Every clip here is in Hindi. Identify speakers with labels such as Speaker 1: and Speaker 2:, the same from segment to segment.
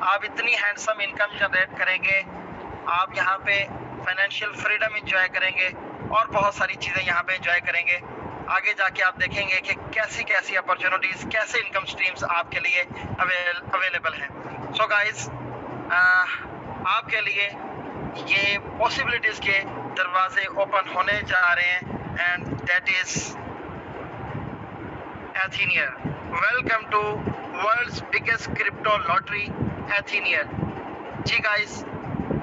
Speaker 1: आप इतनी हैंडसम इनकम जनरेट करेंगे, आप यहाँ पे फाइनेंशियल फ्रीडम एंजॉय करेंगे और बहुत सारी चीज़ें यहाँ पे एंजॉय करेंगे। आगे जाके आप देखेंगे कि कैसी कैसी अपॉर्चुनिटीज़, कैसे इनकम स्ट्रीम्स आपके लिए अवेलेबल हैं। सो गाइस, आपके लिए ये पॉसिबिलिटीज़ के दरवाजे ओपन होने जा रहे हैं and that is Etheneer. Welcome to world's biggest crypto lottery Etheneer. जी गाइस,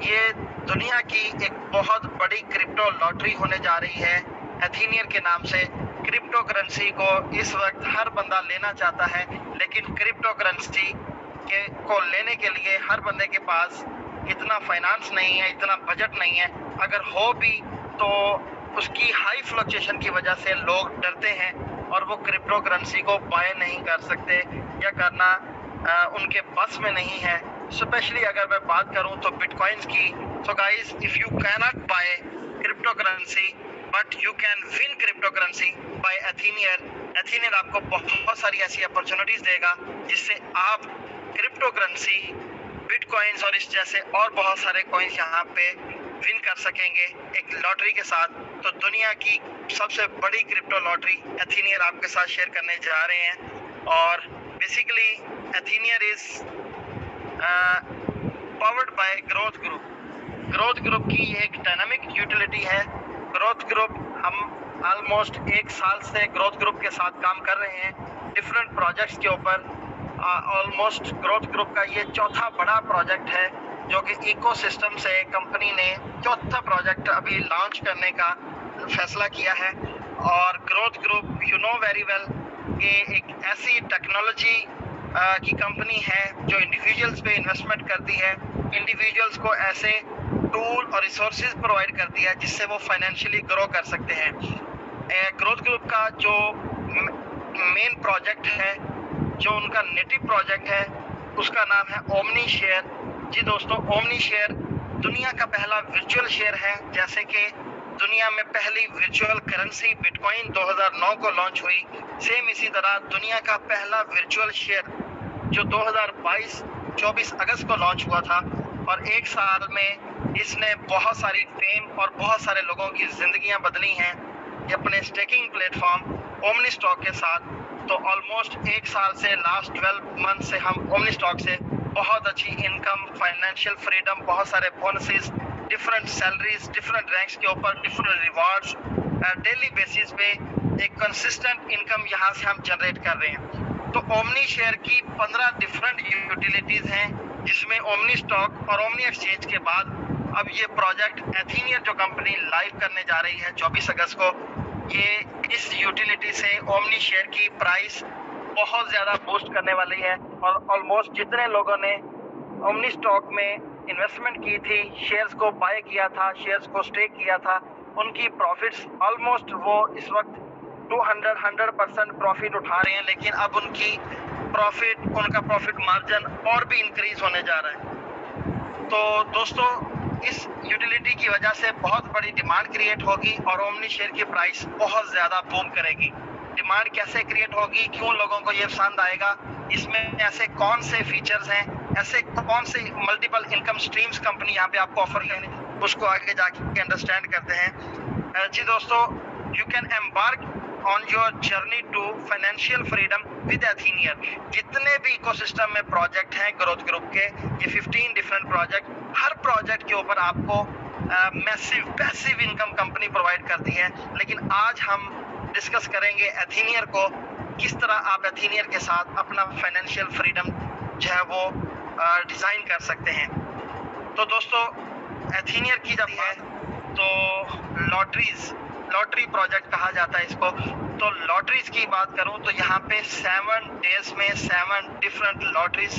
Speaker 1: ये दुनिया की एक बहुत बड़ी क्रिप्टो लॉटरी होने जा रही है एथीनियर के नाम से। क्रिप्टो करेंसी को इस वक्त हर बंदा लेना चाहता है, लेकिन क्रिप्टो करेंसी को लेने के लिए हर बंदे के पास इतना फाइनेंस नहीं है, इतना बजट नहीं है। अगर हो भी तो उसकी हाई फ्लक्चुएशन की वजह से लोग डरते हैं और वो क्रिप्टो करेंसी को बाय नहीं कर सकते या करना उनके बस में नहीं है। स्पेशली अगर मैं बात करूं तो बिटकॉइंस की। So guys, if you can not buy crypto currency but you can win crypto currency by Etheneer. Etheneer आपको बहुत सारी ऐसी अपॉर्चुनिटीज देगा जिससे आप क्रिप्टो करेंसी, बिटकॉइंस और इस जैसे और बहुत सारे कॉइन्स यहाँ पे विन कर सकेंगे एक लॉटरी के साथ। तो दुनिया की सबसे बड़ी क्रिप्टो लॉटरी एथीनियर आपके साथ शेयर करने जा रहे हैं। और basically Etheneer is powered by growth group. Growth group की ये एक डायनामिक यूटिलिटी है। ग्रोथ ग्रुप, हम ऑलमोस्ट 1 साल से ग्रोथ ग्रुप के साथ काम कर रहे हैं डिफरेंट प्रोजेक्ट्स के ऊपर। ऑलमोस्ट ग्रोथ ग्रुप का ये चौथा बड़ा प्रोजेक्ट है जो कि इकोसिस्टम से कंपनी ने चौथा प्रोजेक्ट अभी लॉन्च करने का फैसला किया है। और growth group, you know very well, कि एक ऐसी टेक्नोलॉजी की कंपनी है जो इंडिविजुअल्स पे इन्वेस्टमेंट करती है, इंडिविजुअल्स को ऐसे टूल और रिसोर्सेज प्रोवाइड करती है जिससे वो फाइनेंशियली ग्रो कर सकते हैं। ग्रोथ ग्रुप का जो मेन प्रोजेक्ट है, जो उनका नेटिव प्रोजेक्ट है, उसका नाम है ओमनी शेयर। जी दोस्तों, ओमनी शेयर दुनिया का पहला वर्चुअल शेयर है। जैसे कि दुनिया में पहली वर्चुअल करेंसी बिटकॉइन 2009 को लॉन्च हुई, सेम इसी तरह दुनिया का पहला वर्चुअल शेयर जो 2022-24 अगस्त को लॉन्च हुआ था। और 1 साल में इसने बहुत सारी फेम और बहुत सारे लोगों की ज़िंदगियां बदली हैं अपने स्टेकिंग प्लेटफॉर्म ओमनी स्टॉक के साथ। तो ऑलमोस्ट 1 साल से लास्ट 12 मंथ से हम ओमनी स्टॉक से बहुत अच्छी इनकम, फाइनेंशियल फ्रीडम, बहुत सारे bonuses, different salaries, different ranks के ऊपर डिफरेंट रिवार्ड्स, डेली बेसिस पे एक कंसिस्टेंट इनकम यहाँ से हम जनरेट कर रहे हैं। तो ओमनी शेयर की 15 डिफरेंट यूटिलिटीज़ हैं, जिसमें ओमनी स्टॉक और ओमनी एक्सचेंज के बाद अब ये प्रोजेक्ट एथीनियर जो कंपनी लाइव करने जा रही है 24 अगस्त को, ये इस यूटिलिटी से ओमनी शेयर की प्राइस बहुत ज़्यादा बूस्ट करने वाली है। और ऑलमोस्ट जितने लोगों ने ओमनी स्टॉक में इन्वेस्टमेंट की थी, शेयर्स को बाय किया था, शेयर्स को स्टेक किया था, उनकी प्रॉफिट्स ऑलमोस्ट वो इस वक्त 100% प्रॉफिट उठा रहे हैं। लेकिन अब उनका प्रॉफिट मार्जिन और भी इंक्रीज होने जा रहा है। तो दोस्तों, इस यूटिलिटी की वजह से बहुत बड़ी डिमांड क्रिएट होगी और ओमनी शेयर की प्राइस बहुत ज़्यादा बूम करेगी। डिमांड कैसे क्रिएट होगी, क्यों लोगों को ये पसंद आएगा, इसमें ऐसे कौन से फीचर्स हैं, ऐसे कौन से मल्टीपल इनकम स्ट्रीम्स कंपनी यहाँ पे आपको ऑफर करें, उसको आगे जाके अंडरस्टैंड करते हैं। जी दोस्तों, you can embark on your journey to financial freedom with Etheneer. जितने भी इकोसिस्टम में प्रोजेक्ट हैं ग्रोथ ग्रुप के, ये 15 डिफरेंट प्रोजेक्ट, हर प्रोजेक्ट के ऊपर आपको massive passive income company provide करती है। लेकिन आज हम डिस्कस करेंगे एथीनियर को, किस तरह आप एथीनियर के साथ अपना फाइनेंशियल फ्रीडम जो है वो डिज़ाइन कर सकते हैं। तो दोस्तों, एथीनियर की जब है तो लॉटरी प्रोजेक्ट कहा जाता है इसको। तो लॉटरीज की बात करूं तो यहाँ पे 7 डेज में 7 डिफरेंट लॉटरीज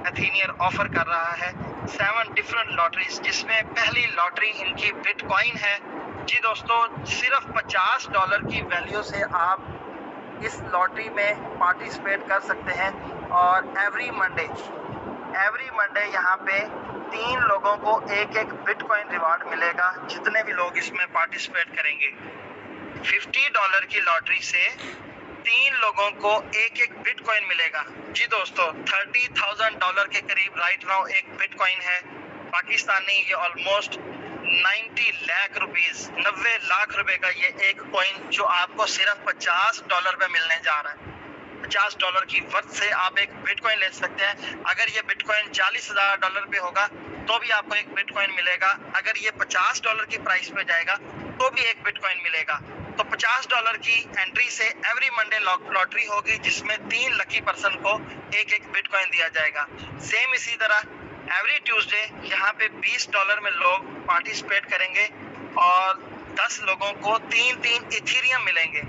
Speaker 1: एथीनियर ऑफर कर रहा है। 7 डिफरेंट लॉटरीज, जिसमें पहली लॉटरी इनकी बिटकॉइन है। जी दोस्तों, सिर्फ $50 की वैल्यू से आप इस लॉटरी में पार्टिसिपेट कर सकते हैं। और एवरी मंडे यहाँ पे 3 लोगों को एक बिटकॉइन रिवार्ड मिलेगा, जितने भी लोग इसमें पार्टिसिपेट करेंगे। $50 की लॉटरी से 3 लोगों को एक एक बिटकॉइन मिलेगा। जी दोस्तों, $30,000 के करीब राइट नाउ एक बिटकॉइन है पाकिस्तानी। ये ऑलमोस्ट 90 लाख रुपीस, 90 लाख रुपए का ये एक कॉइन जो आपको सिर्फ $50 पे मिलने जा रहा है। $50 की वर्थ से आप एक बिटकॉइन ले सकते हैं। अगर ये बिटकॉइन $40,000 पे होगा तो भी आपको एक बिटकॉइन मिलेगा। अगर ये $50 की प्राइस पे जाएगा तो भी एक बिटकॉइन मिलेगा। तो $50 की एंट्री से एवरी मंडे लॉटरी होगी जिसमें 3 लकी पर्सन को एक एक बिटकॉइन दिया जाएगा। सेम इसी तरह एवरी ट्यूसडे यहाँ पे $20 में लोग पार्टिसिपेट करेंगे और 10 लोगों को 3-3 इथेरियम मिलेंगे।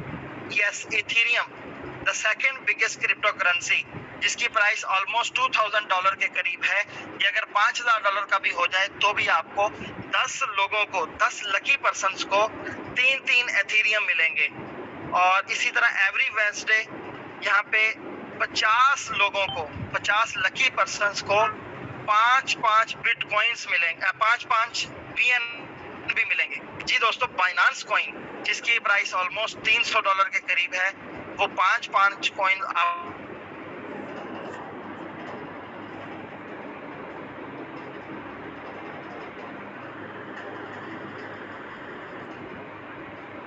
Speaker 1: Yes, Ethereum the second biggest crypto currency, जिसकी प्राइस ऑलमोस्ट $2,000 के करीब है। ये अगर $5,000 का भी हो जाए तो भी आपको 10 लोगों को, 10 लकी पर्सन्स को 3-3 एथेरियम मिलेंगे। और इसी तरह एवरी वेडनेसडे यहाँ पे 50 लोगों को, 50 लकी पर्सन्स को 5-5 बिटकॉइंस मिलेंगे, 5-5 BNB मिलेंगे। जी दोस्तों, बाइनांस कॉइन जिसकी प्राइस ऑलमोस्ट $300 के करीब है, वो 5-5 कॉइन आप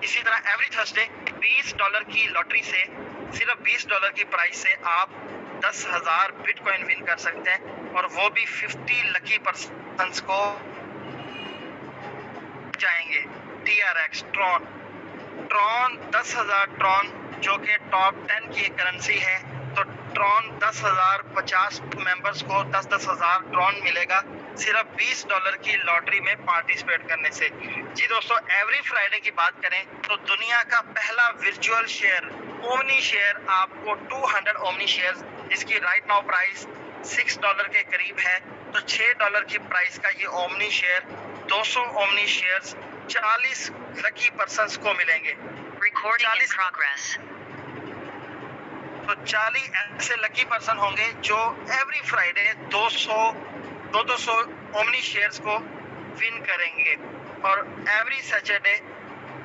Speaker 1: इसी तरह एवरी थर्सडे $20 की लॉटरी से, सिर्फ $20 की प्राइस से आप 10,000 बिटकॉइन विन कर सकते हैं और वो भी 50 लकी पर्सन्स को जाएंगे। TRX ट्रॉन 10,000 ट्रॉन जो कि टॉप 10 की करेंसी है। तो ट्रॉन 10,000, 50 मेंबर्स को 10,000 ट्रॉन मिलेगा सिर्फ $20 की लॉटरी में पार्टिसिपेट करने से। जी दोस्तों, एवरी फ्राइडे की बात करें तो दुनिया का पहला वर्चुअल शेयर ओमनी शेयर आपको 200 ओमनी शेयर, जिसकी राइट नाउ प्राइस $6 के करीब है। तो $6 की प्राइस का ये omni share, 200 omni shares 40 lucky persons को मिलेंगे।
Speaker 2: Recording in progress.
Speaker 1: तो 40 ऐसे लकी पर्सन होंगे जो एवरी फ्राइडे 200 ओमनी शेयर्स को विन करेंगे। और एवरी सैटरडे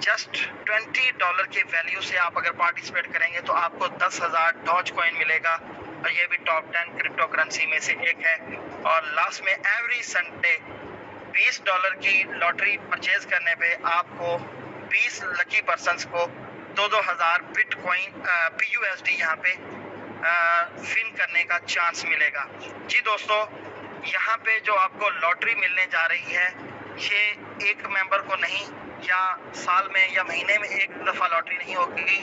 Speaker 1: जस्ट $20 के वैल्यू से आप अगर पार्टिसिपेट करेंगे तो आपको 10,000 डॉज कॉइन मिलेगा और ये भी टॉप 10 क्रिप्टो करेंसी में से एक है। और लास्ट में एवरी संडे $20 की लॉटरी परचेज करने पे आपको 20 लकी पर्सन्स को 2-2 हज़ार बिटकॉइन BUSD यहाँ पे विन करने का चांस मिलेगा। जी दोस्तों, यहाँ पे जो आपको लॉटरी मिलने जा रही है, ये एक मेंबर को नहीं या साल में या महीने में एक दफ़ा लॉटरी नहीं होगी,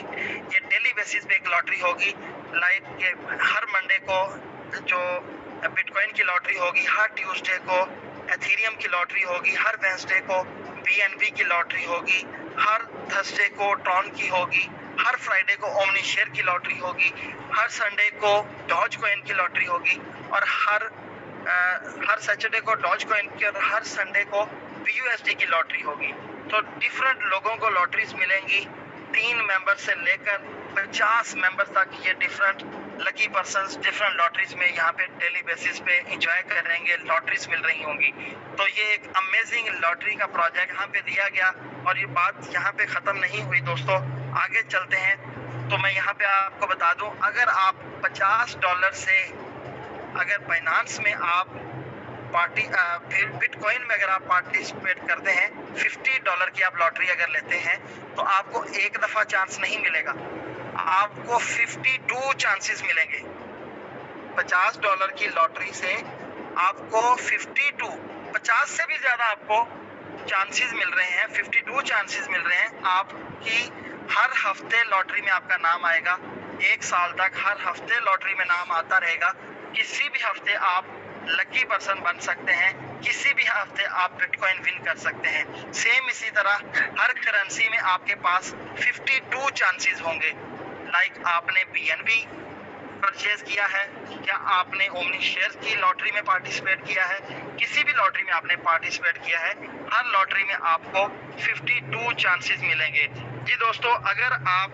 Speaker 1: ये डेली बेसिस पे एक लॉटरी होगी। लाइक हर मंडे को जो बिटकॉइन की लॉटरी होगी, हर ट्यूसडे को एथेरियम की लॉटरी होगी, हर वेडनेसडे को BNB की लॉटरी होगी, हर थर्सडे को ट्रॉन की होगी, हर फ्राइडे को ओमनी शेयर की लॉटरी होगी, हर संडे को डॉज कॉइन की लॉटरी होगी और हर सैटरडे को डॉज कॉइन की और हर संडे को BUSD की लॉटरी होगी। तो डिफरेंट लोगों को लॉटरीज मिलेंगी, 3 मेंबर से लेकर 50 मेंबर तक ये different lucky persons different lotteries में यहाँ पे डेली बेसिस पे एंजॉय करेंगे, लॉटरीज मिल रही होंगी। तो ये एक अमेजिंग लॉटरी का प्रोजेक्ट यहाँ पे दिया गया और ये बात यहाँ पे ख़त्म नहीं हुई दोस्तों, आगे चलते हैं। तो मैं यहाँ पे आपको बता दूँ, अगर आप $50 से अगर बाइनांस में आप बिटकॉइन में अगर आप पार्टिसिपेट करते हैं, $50 की आप लॉटरी अगर लेते हैं तो आपको एक दफ़ा चांस नहीं मिलेगा, आपको 52 चांसेस मिलेंगे। $50 की लॉटरी से आपको 50 से भी ज़्यादा आपको चांसेस मिल रहे हैं, 52 चांसेस मिल रहे हैं आपकी। हर हफ्ते लॉटरी में आपका नाम आएगा, 1 साल तक हर हफ्ते लॉटरी में नाम आता रहेगा। किसी भी हफ्ते आप लकी पर्सन बन सकते हैं, किसी भी हफ्ते आप बिटकॉइन विन कर सकते हैं। सेम इसी तरह हर करेंसी में आपके पास 52 चांसेस होंगे। लाइक आपने BNB परचेज किया है, क्या आपने ओमनी शेयर की लॉटरी में पार्टिसिपेट किया है, किसी भी लॉटरी में आपने पार्टिसिपेट किया है, हर लॉटरी में आपको 52 चांसेस मिलेंगे। जी दोस्तों, अगर आप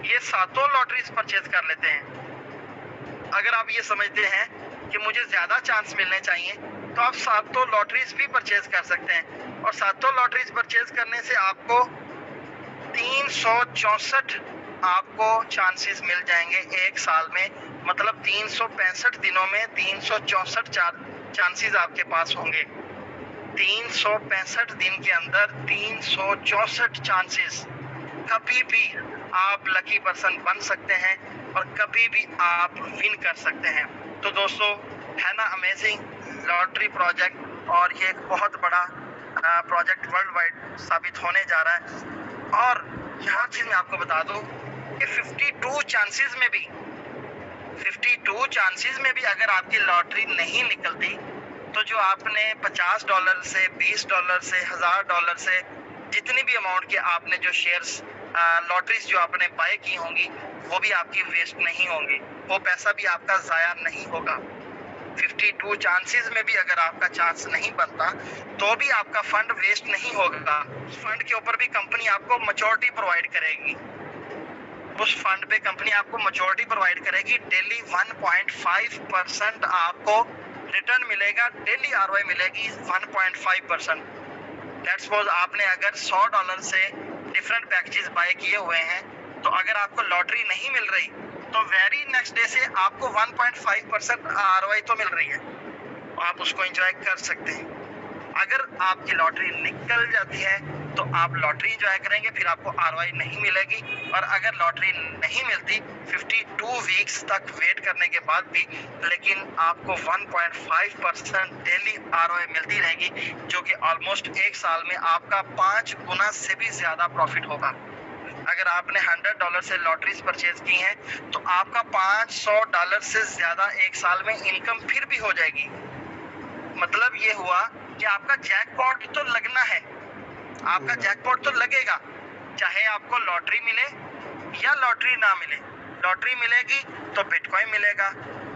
Speaker 1: ये 7 लॉटरीज परचेज कर लेते हैं, अगर आप ये समझते हैं कि मुझे ज़्यादा चांस मिलने चाहिए, तो आप 7 लॉटरीज भी परचेज कर सकते हैं। और 7 लॉटरीज परचेज करने से आपको 364 आपको चांसेस मिल जाएंगे एक साल में, मतलब 365 दिनों में 364 चांसेस आपके पास होंगे। 365 दिन के अंदर 364 चांसेस। कभी भी आप लकी पर्सन बन सकते हैं और कभी भी आप विन कर सकते हैं। तो दोस्तों, है ना अमेजिंग लॉटरी प्रोजेक्ट, और ये एक बहुत बड़ा प्रोजेक्ट वर्ल्ड वाइड साबित होने जा रहा है। और यहाँ चीज मैं आपको बता दूं कि 52 चांसेस में भी अगर आपकी लॉटरी नहीं निकलती, तो जो आपने $50 से $20 से $1000 से जितनी भी अमाउंट के आपने जो शेयर्स लॉटरीज जो आपने बाय की होंगी, वो भी आपकी वेस्ट नहीं होंगी, वो पैसा भी आपका ज़ाया नहीं होगा। 52 चांसेस में भी अगर आपका चांस नहीं बनता, तो भी आपका फंड वेस्ट नहीं होगा। फंड के ऊपर भी कंपनी आपको मैच्योरिटी प्रोवाइड करेगी। उस फंड पे कंपनी आपको मैच्योरिटी प्रोवाइड करेगी। डेली 1.5% आपको रिटर्न मिलेगा। डेली ROI मिलेगी 1.5%। लेट्स सपोज आपने अगर $100 से डिफरेंट पैकेजेस बाय किए हुए हैं, तो अगर आपको लॉटरी नहीं मिल रही, तो वेरी नेक्स्ट डे से आपको 1.5% ROI तो मिल रही है, आप उसको एंजॉय कर सकते हैं। अगर आपकी लॉटरी निकल जाती है तो आप लॉटरी एंजॉय करेंगे, फिर आपको ROI नहीं मिलेगी। और अगर लॉटरी नहीं मिलती 52 वीक्स तक वेट करने के बाद भी, लेकिन आपको 1.5% डेली ROI मिलती रहेगी, जो कि ऑलमोस्ट एक साल में आपका 5 गुना से भी ज्यादा प्रॉफिट होगा। अगर आपने $100 से लॉटरीज परचेज की हैं, तो आपका $500 से ज्यादा एक साल में इनकम फिर भी हो जाएगी। मतलब ये हुआ कि आपका जैकपॉट तो लगना है, आपका जैकपॉट तो लगेगा, चाहे आपको लॉटरी मिले या लॉटरी ना मिले। लॉटरी मिलेगी तो बिटकॉइन मिलेगा,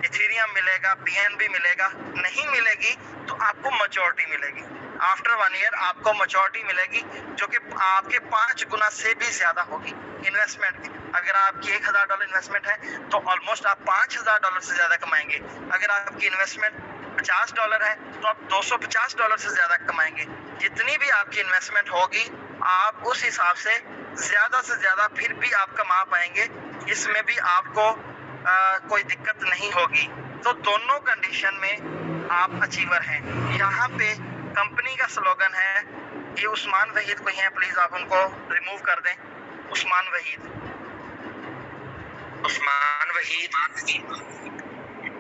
Speaker 1: इथेरियम मिलेगा, BNB मिलेगा। नहीं मिलेगी तो आपको मैच्योरिटी मिलेगी। आफ्टर 1 ईयर आपको मैच्योरिटी मिलेगी, जो कि आपके 5 गुना से भी ज्यादा होगी इन्वेस्टमेंट की। अगर आपकी $1000 इन्वेस्टमेंट है, तो ऑलमोस्ट आप $5000 से ज्यादा कमाएंगे। अगर आपकी इन्वेस्टमेंट $50 है, तो आप $250 से ज्यादा कमाएंगे। जितनी भी आपकी इन्वेस्टमेंट होगी, आप उस हिसाब से ज्यादा फिर भी आप कमा पाएंगे। इसमें भी आपको कोई दिक्कत नहीं होगी। तो दोनों कंडीशन में आप अचीवर हैं। यहाँ पे कंपनी का स्लोगन है, ये उस्मान वहीद कोई है, प्लीज आप उनको रिमूव कर दें। उस्मान वहीद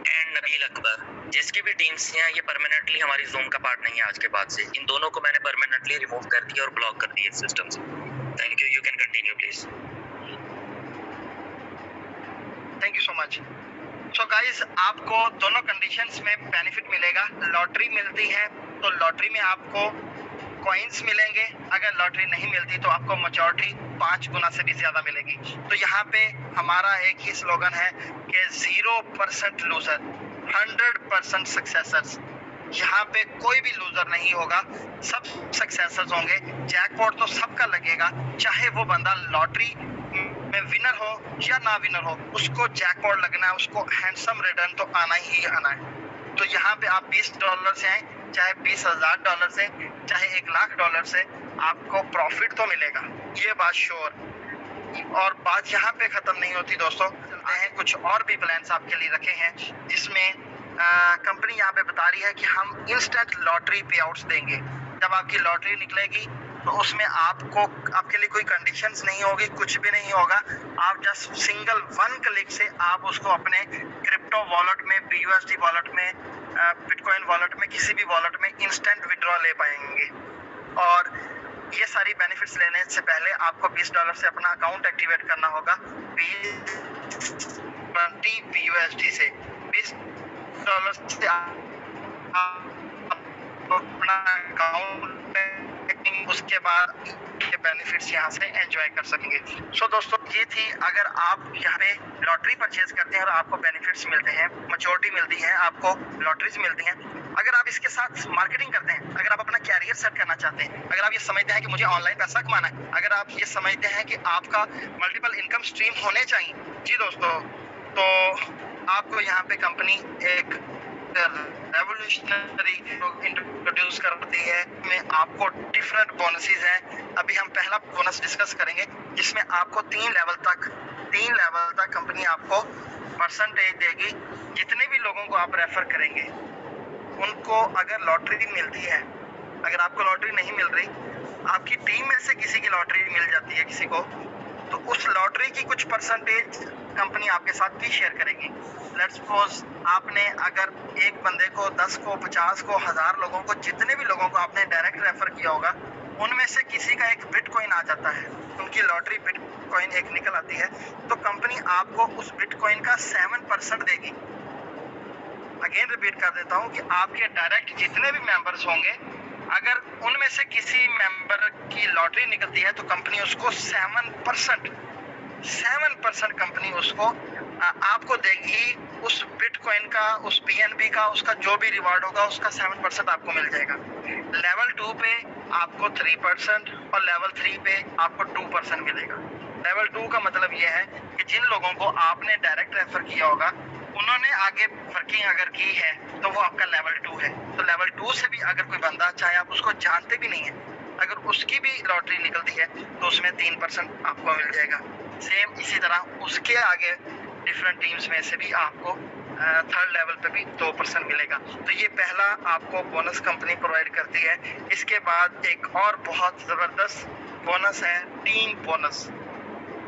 Speaker 3: एंड नबील अकबर, जिसकी भी टीम्स हैं, ये परमानेंटली हमारी जूम का पार्ट नहीं है आज के बाद से। इन दोनों को मैंने परमानेंटली रिमूव कर दिया और ब्लॉक कर दिया सिस्टम से। Thank you can continue please.
Speaker 1: Thank you so much. So guys, आपको दोनों कंडीशंस में बेनिफिट मिलेगा। लॉटरी मिलती है तो लॉटरी में आपको कॉइन्स मिलेंगे। अगर लॉटरी नहीं मिलती तो आपको मैच्योरिटी 5 गुना से भी ज्यादा मिलेगी। तो यहाँ पे हमारा एक ही स्लोगन है कि 0% लूजर, 100% सक्सेसर्स। यहाँ पे कोई भी लूजर नहीं होगा, सब सक्सेसर्स होंगे। जैकपॉट तो सबका लगेगा, चाहे वो बंदा लॉटरी में विनर हो या ना विनर हो, उसको जैकपॉट लगना है, उसको हैंडसम रिटर्न तो आना ही आना है। तो यहाँ पे आप $20 से आए, चाहे $20,000 से, चाहे $1,00,000 से, आपको प्रॉफिट तो मिलेगा, ये बात श्योर। और बात यहाँ पे खत्म नहीं होती दोस्तों, चलते हैं कुछ और भी प्लान्स आपके लिए रखे हैं, जिसमें कंपनी यहाँ पे बता रही है कि हम इंस्टेंट लॉटरी पे आउट्स देंगे। जब आपकी लॉटरी निकलेगी तो उसमें आपके लिए कोई कंडीशंस नहीं होगी, कुछ भी नहीं होगा। आप जस्ट सिंगल 1 क्लिक से आप उसको अपने क्रिप्टो वॉलेट में, BUSD वॉलेट में, बिटकॉइन वॉलेट में, किसी भी वॉलेट में इंस्टेंट विड्रॉ ले पाएंगे। और ये सारी बेनिफिट्स लेने से पहले आपको $20 से अपना अकाउंट एक्टिवेट करना होगा। 20 BUSD से $20 से अपना अकाउंट, उसके बाद ये बेनिफिट्स यहाँ से एंजॉय कर सकेंगे। सो दोस्तों, ये थी, अगर आप यहाँ पे लॉटरी परचेज करते हैं और आपको बेनिफिट्स मिलते हैं, मैच्योरिटी मिलती है, आपको लॉटरीज मिलती हैं। अगर आप इसके साथ मार्केटिंग करते हैं, अगर आप अपना कैरियर सेट करना चाहते हैं, अगर आप ये समझते हैं कि मुझे ऑनलाइन पैसा कमाना है, अगर आप ये समझते हैं कि आपका मल्टीपल इनकम स्ट्रीम होने चाहिए, जी दोस्तों, तो आपको यहाँ पे कंपनी एक रेवोल्यूशनरी इंट्रोड्यूस करती है। में आपको डिफरेंट बोनसेस हैं। अभी हम पहला बोनस डिस्कस करेंगे, जिसमें आपको 3 लेवल तक 3 लेवल तक कंपनी आपको परसेंटेज देगी। जितने भी लोगों को आप रेफर करेंगे उनको अगर लॉटरी मिलती है, अगर आपको लॉटरी नहीं मिल रही, आपकी टीम में से किसी की लॉटरी मिल जाती है किसी को, तो उस लॉटरी की कुछ परसेंटेज कंपनी आपके साथ भी शेयर करेगी। लेट्स सपोज आपने अगर एक बंदे को, 10 को, 50 को, 1000 लोगों को, जितने भी लोगों को आपने डायरेक्ट रेफर किया होगा, उनमें से किसी का एक बिटकॉइन आ जाता है, उनकी लॉटरी बिटकॉइन एक निकल आती है, तो कंपनी आपको उस बिटकॉइन का 7% देगी। अगेन रिपीट कर देता हूँ कि आपके डायरेक्ट जितने भी मेंबर्स होंगे, अगर उनमें से किसी मेंबर की लॉटरी निकलती है तो कंपनी उसको 7% कंपनी उसको आपको देगी। उस बिटकॉइन का, उस पीएनबी का, उसका जो भी रिवार्ड होगा उसका 7% आपको मिल जाएगा। लेवल 2 पे आपको 3% और लेवल 3 पे आपको 2% मिलेगा। लेवल 2 का मतलब यह है कि जिन लोगों को आपने डायरेक्ट रेफर किया होगा, उन्होंने आगे वर्किंग अगर की है तो वो आपका लेवल 2 है। तो लेवल 2 से भी अगर कोई बंदा, चाहे आप उसको जानते भी नहीं है, अगर उसकी भी लॉटरी निकलती है तो उसमें 3% आपको मिल जाएगा। सेम इसी तरह उसके आगे डिफरेंट टीम्स में से भी आपको 3rd लेवल पे भी 2% मिलेगा। तो ये पहला आपको बोनस कंपनी प्रोवाइड करती है। इसके बाद एक और बहुत ज़बरदस्त बोनस है, टीम बोनस।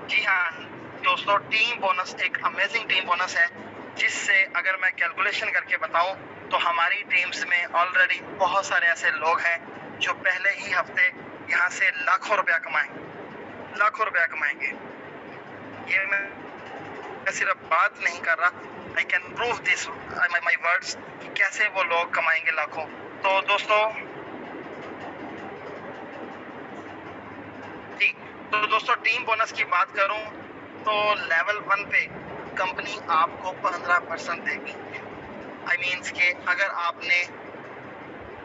Speaker 1: जी हाँ दोस्तों, टीम बोनस एक अमेजिंग टीम बोनस है, जिससे अगर मैं कैलकुलेशन करके बताऊं तो हमारी टीम्स में ऑलरेडी बहुत सारे ऐसे लोग हैं जो पहले ही हफ्ते यहाँ से लाखों रुपया कमाएंगे। ये मैं सिर्फ बात नहीं कर रहा, I can prove this my words कि कैसे वो लोग कमाएंगे लाखों। तो दोस्तों टीम बोनस की बात करूं तो लेवल 1 पे कंपनी आपको 15% देगी। आई मीन्स के अगर आपने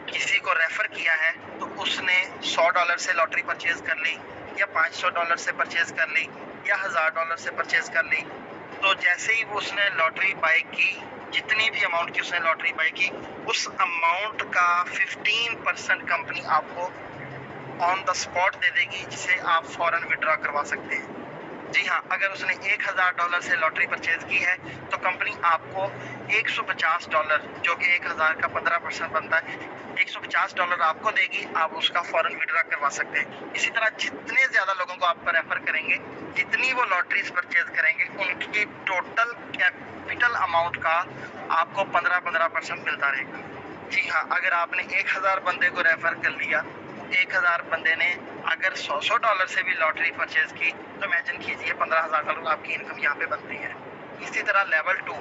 Speaker 1: किसी को रेफर किया है तो उसने $100 से लॉटरी परचेज कर ली, या $500 से परचेज कर ली, या $1000 से परचेज कर ली, तो जैसे ही उसने लॉटरी बाय की, जितनी भी अमाउंट की उसने लॉटरी बाय की, उस अमाउंट का 15% कंपनी आपको ऑन द स्पॉट दे देगी, जिसे आप फौरन विड्रॉ करवा सकते हैं। जी हाँ, अगर उसने $1000 से लॉटरी परचेज की है तो कंपनी आपको $150, जो कि 1000 का 15% बनता है, $150 आपको देगी, आप उसका फौरन विड्रॉ करवा सकते हैं। इसी तरह जितने ज़्यादा लोगों को आप रेफर करेंगे, जितनी वो लॉटरीज परचेज करेंगे, उनकी टोटल कैपिटल अमाउंट का आपको 15% मिलता रहेगा। जी हाँ, अगर आपने 1000 बंदे को रेफर कर लिया, 1000 बंदे ने अगर $100 से भी लॉटरी परचेज की, तो इमेजिन कीजिए $15,000 आपकी इनकम यहाँ पे बनती है। इसी तरह लेवल 2,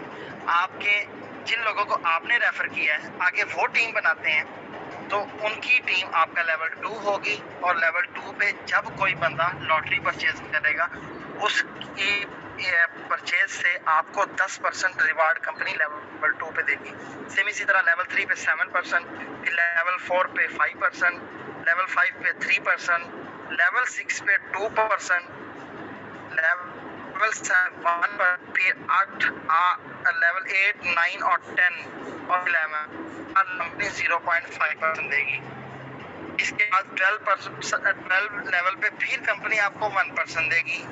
Speaker 1: आपके जिन लोगों को आपने रेफर किया है, आगे वो टीम बनाते हैं, तो उनकी टीम आपका लेवल 2 होगी। और लेवल 2 पे जब कोई बंदा लॉटरी परचेज करेगा, उसकी परचेज से आपको 10% रिवार्ड कंपनी लेवल 2 पे देगी। सेम इसी तरह लेवल 3 पे 7%, फिर लेवल 4 पे 5%, लेवल 5 पे 3%, लेवल 6 पे 2%, लेवल 7 पर फिर 8, लेवल 8, 9 और 10 और 11 कंपनी 0.5% देगी। इसके बाद 12 लेवल पे फिर कंपनी आपको 1% देगी।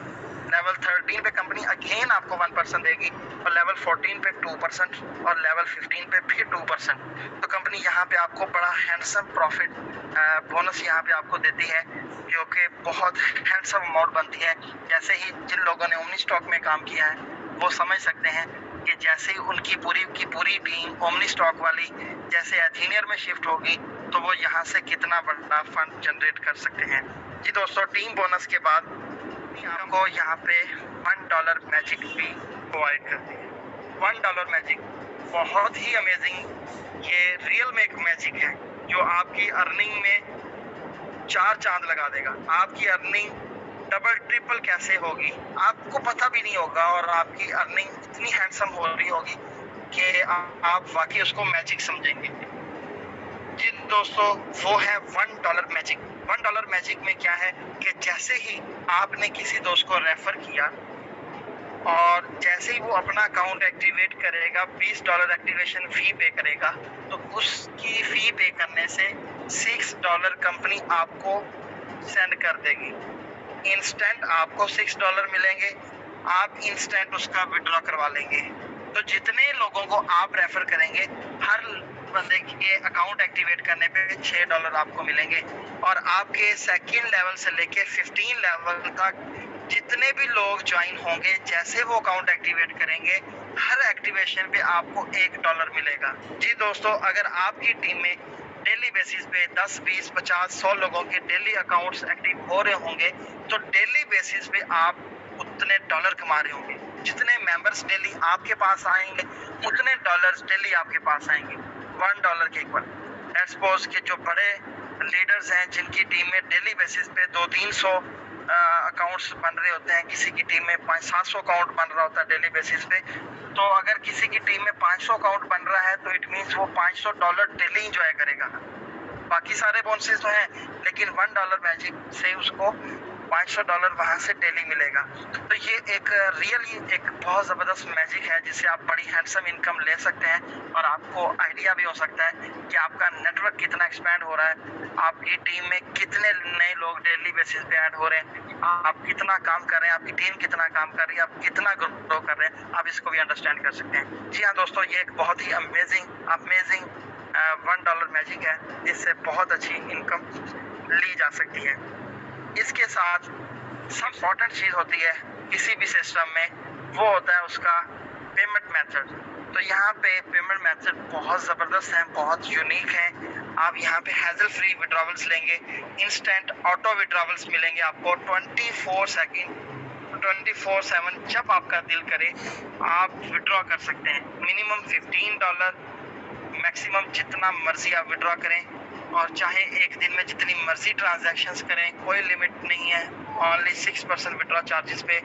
Speaker 1: लेवल 13 पे कंपनी अगेन आपको 1% देगी, और लेवल 14 पे 2% और लेवल 15 पे फिर 2%। तो कंपनी यहाँ पे आपको बड़ा हैंडसम प्रॉफिट बोनस यहाँ पे आपको देती है, जो कि बहुत हैंडसम अमाउंट बनती है। जैसे ही जिन लोगों ने ओमनी स्टॉक में काम किया है वो समझ सकते हैं कि जैसे ही उनकी पूरी टीम ओमनी स्टॉक वाली जैसे एथीनियर में शिफ्ट होगी, तो वो यहाँ से कितना बड़ा फंड जनरेट कर सकते हैं। जी दोस्तों, टीम बोनस के बाद आपको यहाँ पे $1 मैजिक भी प्रोवाइड करती है। $1 मैजिक बहुत ही अमेजिंग, ये रियल में एक मैजिक है जो आपकी अर्निंग में 4 चांद लगा देगा। आपकी अर्निंग डबल ट्रिपल कैसे होगी आपको पता भी नहीं होगा, और आपकी अर्निंग इतनी हैंडसम हो रही होगी कि आप वाकई उसको मैजिक समझेंगे। जी दोस्तों, वो है $1 मैजिक। $1 मैजिक में क्या है कि जैसे ही आपने किसी दोस्त को रेफर किया, और जैसे ही वो अपना अकाउंट एक्टिवेट करेगा, $20 एक्टिवेशन फ़ी पे करेगा, तो उसकी फ़ी पे करने से $6 कंपनी आपको सेंड कर देगी। इंस्टेंट आपको $6 मिलेंगे, आप इंस्टेंट उसका विड्रॉ करवा लेंगे। तो जितने लोगों को आप रेफर करेंगे, हर बंदे के अकाउंट एक्टिवेट करने पे $6 आपको मिलेंगे। और आपके सेकंड लेवल से लेके 15 लेवल तक जितने भी लोग ज्वाइन होंगे, जैसे वो अकाउंट एक्टिवेट करेंगे, हर एक्टिवेशन पे आपको $1 मिलेगा। जी दोस्तों, अगर आपकी टीम में डेली बेसिस पे 10, 20, 50, 100 लोगों के डेली अकाउंट्स एक्टिव हो रहे होंगे, तो डेली बेसिस पे आप उतने डॉलर कमा रहे होंगे। जितने मेंबर्स डेली आपके पास आएंगे, उतने डॉलर्स डेली आपके पास आएंगे, $1 के इक्वल। लेट्स सपोज कि जो बड़े लीडर्स हैं, जिनकी टीम में डेली बेसिस पे 200-300 अकाउंट्स बन रहे होते हैं, किसी की टीम में 500-700 अकाउंट बन रहा होता है डेली बेसिस पे, तो अगर किसी की टीम में 500 अकाउंट बन रहा है, तो इट मीन्स वो $500 डेली इंजॉय करेगा। बाकी सारे बोनसेस तो हैं, लेकिन $1 मैजिक से उसको $500 वहाँ से डेली मिलेगा। तो ये एक रियली एक बहुत ज़बरदस्त मैजिक है, जिससे आप बड़ी हैंडसम इनकम ले सकते हैं। और आपको आइडिया भी हो सकता है कि आपका नेटवर्क कितना एक्सपैंड हो रहा है, आपकी टीम में कितने नए लोग डेली बेसिस पे ऐड हो रहे हैं, आप कितना काम कर रहे हैं, आपकी टीम कितना काम कर रही है, आप कितना ग्रो कर रहे हैं, आप इसको भी अंडरस्टैंड कर सकते हैं। जी हाँ दोस्तों, ये एक बहुत ही अमेजिंग $1 मैजिक है, जिससे बहुत अच्छी इनकम ली जा सकती है। इसके साथ सब इम्पोर्टेंट चीज़ होती है किसी भी सिस्टम में, वो होता है उसका पेमेंट मेथड। तो यहाँ पे पेमेंट मेथड बहुत ज़बरदस्त है, बहुत यूनिक है। आप यहाँ पे हैजल फ्री विड्रॉवल्स लेंगे, इंस्टेंट ऑटो विड्रॉवल्स मिलेंगे आपको 24/7 जब आपका दिल करे आप विड्रॉ कर सकते हैं। मिनिमम $15, मैक्सिमम जितना मर्जी आप विड्रॉ करें, और चाहे एक दिन में जितनी मर्जी ट्रांजैक्शंस करें, कोई लिमिट नहीं है। ओनली 6% विड्रॉ चार्जेस पे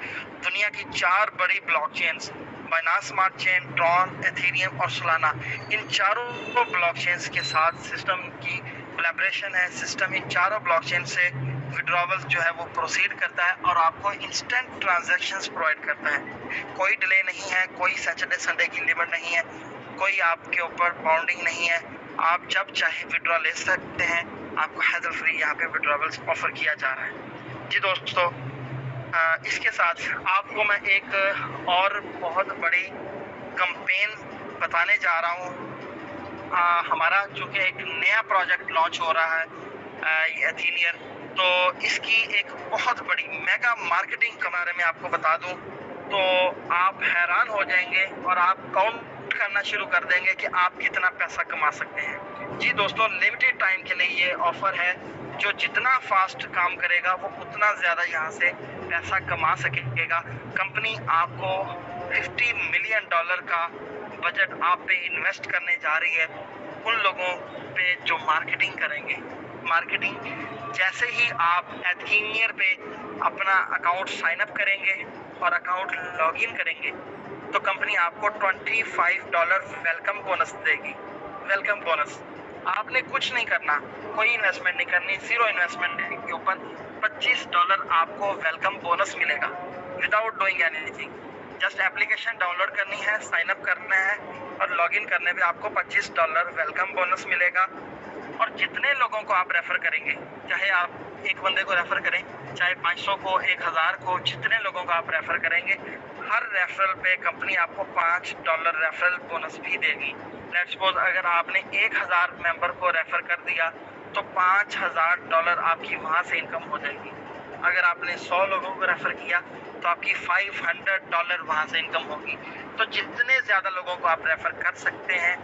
Speaker 1: दुनिया की 4 बड़ी blockchains, Binance smart chain, Tron, Ethereum और सोलाना, इन चारों ब्लॉकचेन्स के साथ सिस्टम की कोलैबोरेशन है। सिस्टम इन चारों ब्लॉकचेन से विड्रॉवल्स जो है वो प्रोसीड करता है और आपको इंस्टेंट ट्रांजैक्शंस प्रोवाइड करता है। कोई डिले नहीं है, कोई सैटरडे संडे की लिमिट नहीं है, कोई आपके ऊपर बाउंडिंग नहीं है। आप जब चाहे विड्रॉ ले सकते हैं। आपको हैजल फ्री यहाँ पे विड्रॉवल्स ऑफर किया जा रहा है। जी दोस्तों, इसके साथ आपको मैं एक और बहुत बड़ी कैंपेन बताने जा रहा हूँ। हमारा चूँकि एक नया प्रोजेक्ट लॉन्च हो रहा है एथीनियर, तो इसकी एक बहुत बड़ी मेगा मार्केटिंग के बारे में आपको बता दूँ तो आप हैरान हो जाएंगे और आप काउंट करना शुरू कर देंगे कि आप कितना पैसा कमा सकते हैं। जी दोस्तों, लिमिटेड टाइम के लिए ये ऑफर है। जो जितना फास्ट काम करेगा वो उतना ज़्यादा यहाँ से पैसा कमा सकेगा। कंपनी आपको $50 मिलियन का बजट आप पे इन्वेस्ट करने जा रही है, उन लोगों पे जो मार्केटिंग करेंगे। मार्केटिंग जैसे ही आप एथीनियर पे अपना अकाउंट साइन अप करेंगे और अकाउंट लॉगिन करेंगे, तो कंपनी आपको $25 वेलकम बोनस देगी। वेलकम बोनस आपने कुछ नहीं करना, कोई इन्वेस्टमेंट नहीं करनी, जीरो इन्वेस्टमेंट के ऊपर $25 आपको वेलकम बोनस मिलेगा without doing anything. Just application download करनी है, साइन अप करना है और लॉगिन करने पे आपको $25 वेलकम बोनस मिलेगा। और जितने लोगों को आप रेफर करेंगे, चाहे आप एक बंदे को रेफर करें, चाहे 500 को, 1000 को, जितने लोगों को आप रेफर करेंगे, हर रेफरल पे कंपनी आपको $5 रेफरल बोनस भी देगी। लेट्स सपोज अगर आपने 1000 मेंबर को रेफर कर दिया तो $5000 आपकी वहाँ से इनकम हो जाएगी। अगर आपने 100 लोगों को रेफर किया तो आपकी $500 वहाँ से इनकम होगी। तो जितने ज़्यादा लोगों को आप रेफर कर सकते हैं,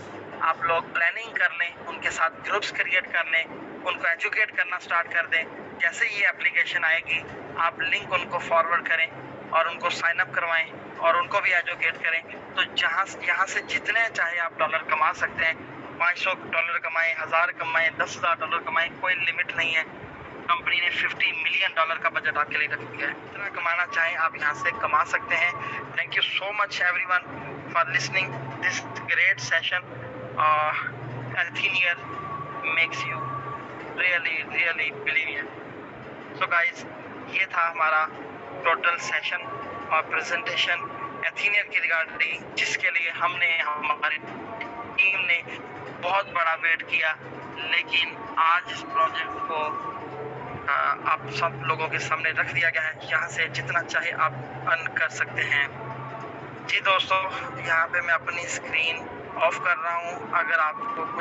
Speaker 1: आप लोग प्लानिंग कर लें, उनके साथ ग्रुप्स क्रिएट कर लें, उनको एजुकेट करना स्टार्ट कर दें। जैसे ये एप्लीकेशन आएगी, आप लिंक उनको फॉरवर्ड करें और उनको साइन अप करवाएं और उनको भी एजुकेट करें। तो यहाँ से जितने चाहे आप डॉलर कमा सकते हैं। $500 कमाएं, 1000 कमाएं, $10,000 कमाएं, कोई लिमिट नहीं है। कंपनी ने $50 मिलियन का बजट आपके लिए रख दिया है। जितना कमाना चाहें आप यहाँ से कमा सकते हैं। Thank you so much everyone for listening this great session. Etheneer makes you really believer. So guys, ये था हमारा टोटल सेशन और प्रेजेंटेशन एथीनियर की रिगार्डिंग, जिसके लिए हमारी टीम ने बहुत बड़ा वेट किया, लेकिन आज इस प्रोजेक्ट को आप सब लोगों के सामने रख दिया गया है। यहाँ से जितना चाहे आप अर्न कर सकते हैं। जी दोस्तों, यहाँ पे मैं अपनी स्क्रीन ऑफ कर रहा हूँ। अगर आपको कुछ